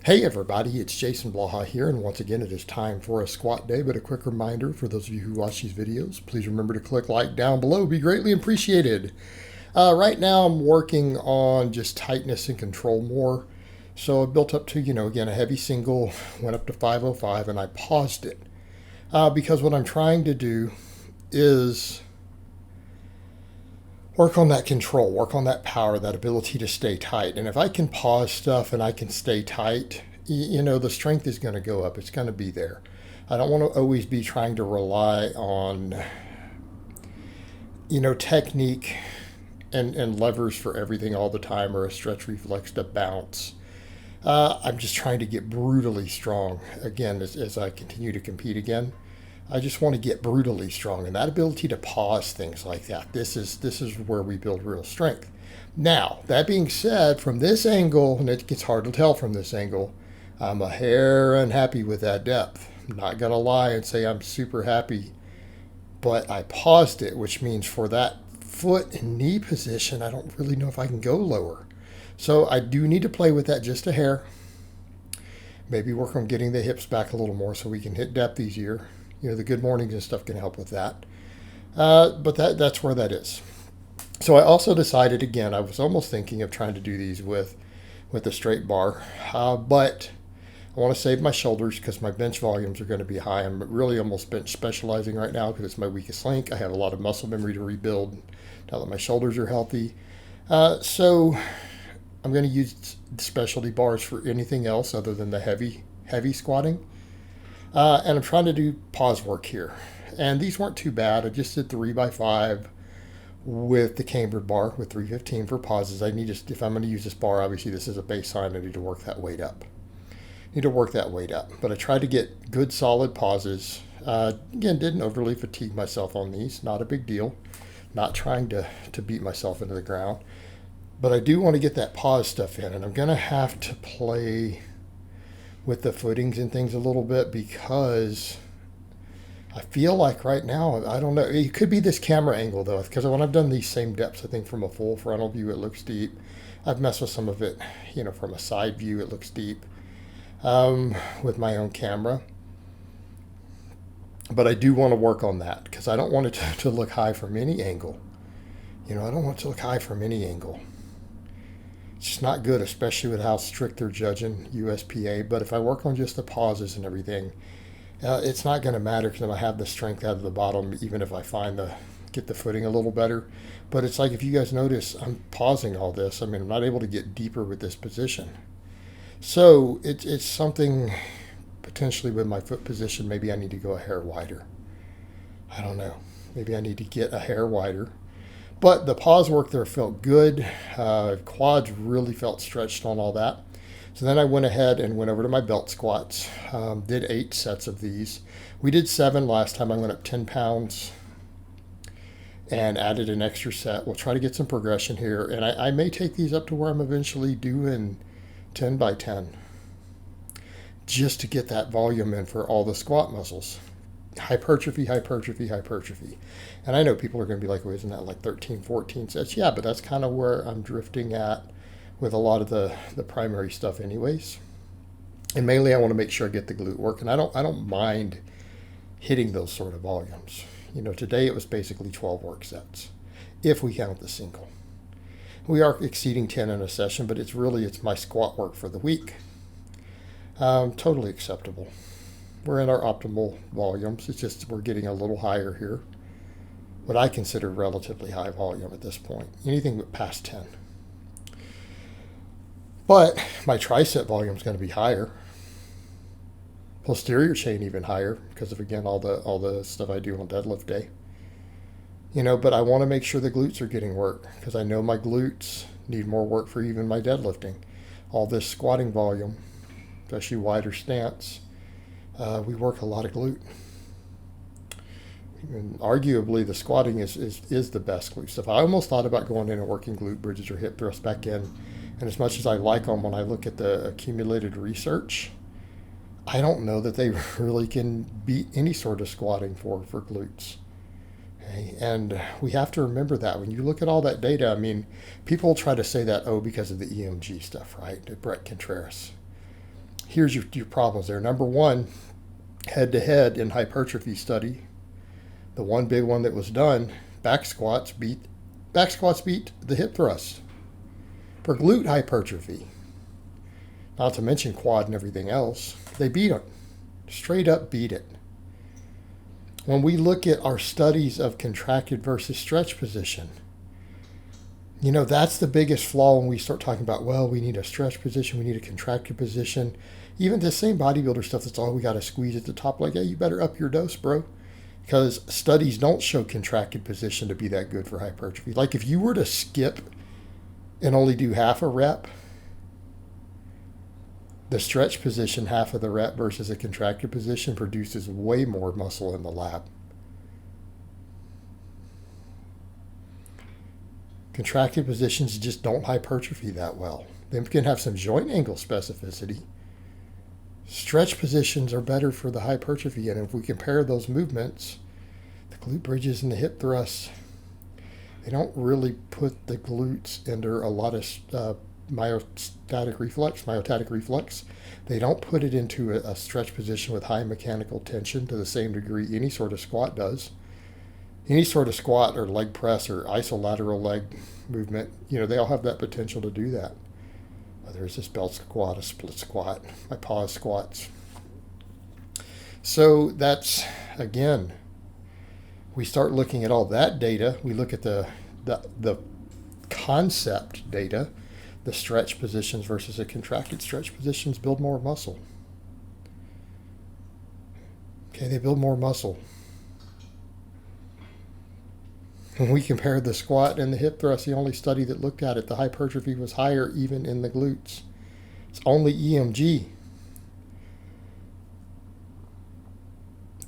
Hey everybody, it's Jason Blaha here, and once again it is time for a squat day, but a quick reminder for those of you who watch these videos, please remember to click like down below, be greatly appreciated. Right now I'm working on just tightness and control more, so I built up to, again, a heavy single, went up to 505, and I paused it, because what I'm trying to do is work on that control, work on that power, that ability to stay tight. And if I can pause stuff and I can stay tight, the strength is going to go up. It's going to be there. I don't want to always be trying to rely on, technique and levers for everything all the time, or a stretch reflex to bounce. I'm just trying to get brutally strong again as I continue to compete again. I just want to get brutally strong, and that ability to pause things like that. This is where we build real strength. Now, that being said, from this angle, and it gets hard to tell from this angle, I'm a hair unhappy with that depth. I'm not gonna lie and say I'm super happy, but I paused it, which means for that foot and knee position, I don't really know if I can go lower. So I do need to play with that just a hair. Maybe work on getting the hips back a little more so we can hit depth easier. The good mornings and stuff can help with that. But that's where that is. So I also decided, again, I was almost thinking of trying to do these with a straight bar, but I want to save my shoulders because my bench volumes are going to be high. I'm really almost bench specializing right now because it's my weakest link. I have a lot of muscle memory to rebuild now that my shoulders are healthy. So I'm going to use specialty bars for anything else other than the heavy squatting. And I'm trying to do pause work here. And these weren't too bad. I just did 3x5 with the Cambered bar with 315 for pauses. If I'm going to use this bar, obviously this is a baseline. I need to work that weight up. But I tried to get good solid pauses. Again, didn't overly fatigue myself on these. Not a big deal. Not trying to beat myself into the ground. But I do want to get that pause stuff in. And I'm going to have to play with the footings and things a little bit because I feel like right now, I don't know, it could be this camera angle though, because when I've done these same depths, I think from a full frontal view, it looks deep. I've messed with some of it, from a side view, it looks deep with my own camera. But I do want to work on that because I don't want it to look high from any angle. I don't want it to look high from any angle. It's just not good, especially with how strict they're judging USPA. But if I work on just the pauses and everything, it's not going to matter because I have the strength out of the bottom, even if I get the footing a little better. But it's like, if you guys notice, I'm pausing all this. I'm not able to get deeper with this position. So it's something potentially with my foot position. Maybe I need to go a hair wider. I don't know. Maybe I need to get a hair wider. But the pause work there felt good. Quads really felt stretched on all that. So then I went ahead and went over to my belt squats. Did 8 sets of these. We did 7 last time. I went up 10 pounds and added an extra set. We'll try to get some progression here. And I may take these up to where I'm eventually doing 10 by 10. Just to get that volume in for all the squat muscles. Hypertrophy. And I know people are going to be like, well, isn't that like 13, 14 sets? Yeah, but that's kind of where I'm drifting at with a lot of the primary stuff anyways. And mainly I want to make sure I get the glute work. And I don't mind hitting those sort of volumes. Today it was basically 12 work sets, if we count the single. We are exceeding 10 in a session, but it's my squat work for the week. Totally acceptable. We're in our optimal volumes. It's just we're getting a little higher here. What I consider relatively high volume at this point. Anything but past 10. But my tricep volume is going to be higher. Posterior chain even higher because of, again, all the stuff I do on deadlift day. But I want to make sure the glutes are getting work because I know my glutes need more work for even my deadlifting. All this squatting volume, especially wider stance, we work a lot of glute. And arguably, the squatting is the best glute stuff. I almost thought about going in and working glute bridges or hip thrusts back in. And as much as I like them, when I look at the accumulated research, I don't know that they really can beat any sort of squatting for glutes. Okay? And we have to remember that when you look at all that data, people try to say that, because of the EMG stuff, right? Brett Contreras. here's your problems there. Number one, head-to-head in hypertrophy study, the one big one that was done, back squats beat the hip thrust for glute hypertrophy. Not to mention quad and everything else. They beat it. Straight up beat it. When we look at our studies of contracted versus stretch position, that's the biggest flaw when we start talking about, well, we need a stretch position, we need a contracted position. Even the same bodybuilder stuff, that's all we got to squeeze at the top. Like, hey, you better up your dose, bro. Because studies don't show contracted position to be that good for hypertrophy. Like, if you were to skip and only do half a rep, the stretch position, half of the rep versus a contracted position, produces way more muscle in the lab. Contracted positions just don't hypertrophy that well. They can have some joint angle specificity. Stretch positions are better for the hypertrophy, and if we compare those movements, the glute bridges and the hip thrusts, they don't really put the glutes under a lot of myotatic reflex. They don't put it into a stretch position with high mechanical tension to the same degree any sort of squat does. Any sort of squat or leg press or isolateral leg movement, they all have that potential to do that. Whether it's a belt squat, a split squat, my pause squats. So that's, again, we start looking at all that data. We look at the concept data. The stretch positions versus the contracted stretch positions build more muscle. Okay, they build more muscle. When we compared the squat and the hip thrust, the only study that looked at it, the hypertrophy was higher even in the glutes. It's only EMG.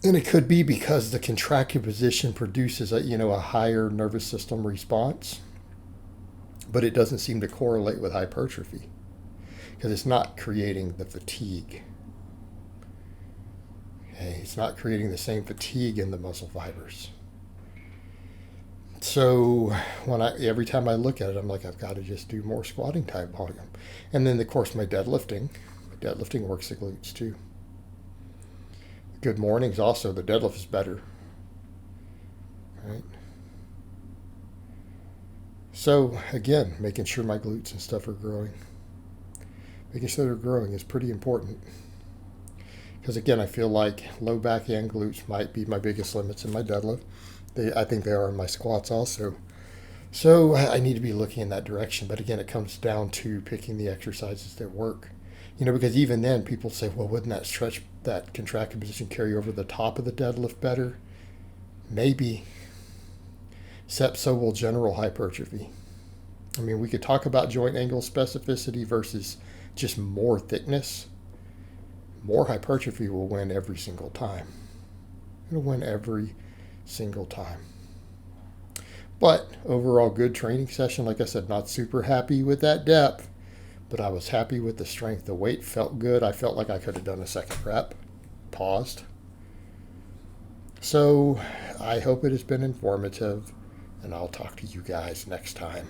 And it could be because the contracted position produces a higher nervous system response, but it doesn't seem to correlate with hypertrophy because it's not creating the fatigue. Okay, it's not creating the same fatigue in the muscle fibers. So every time I look at it, I'm like, I've got to just do more squatting type volume. And then, of course, my deadlifting works the glutes too. Good mornings also, the deadlift is better. Right? So, again, making sure my glutes and stuff are growing. Making sure they're growing is pretty important. Because, again, I feel like low back and glutes might be my biggest limits in my deadlift. I think they are in my squats also. So I need to be looking in that direction. But again, it comes down to picking the exercises that work. Because even then people say, well, wouldn't that contracted position carry over the top of the deadlift better? Maybe. Except so will general hypertrophy. We could talk about joint angle specificity versus just more thickness. More hypertrophy will win every single time. It'll win every single time. But overall, good training session. Like I said, not super happy with that depth, but I was happy with the strength. The weight felt good. I felt like I could have done a second rep. Paused. So I hope it has been informative, and I'll talk to you guys next time.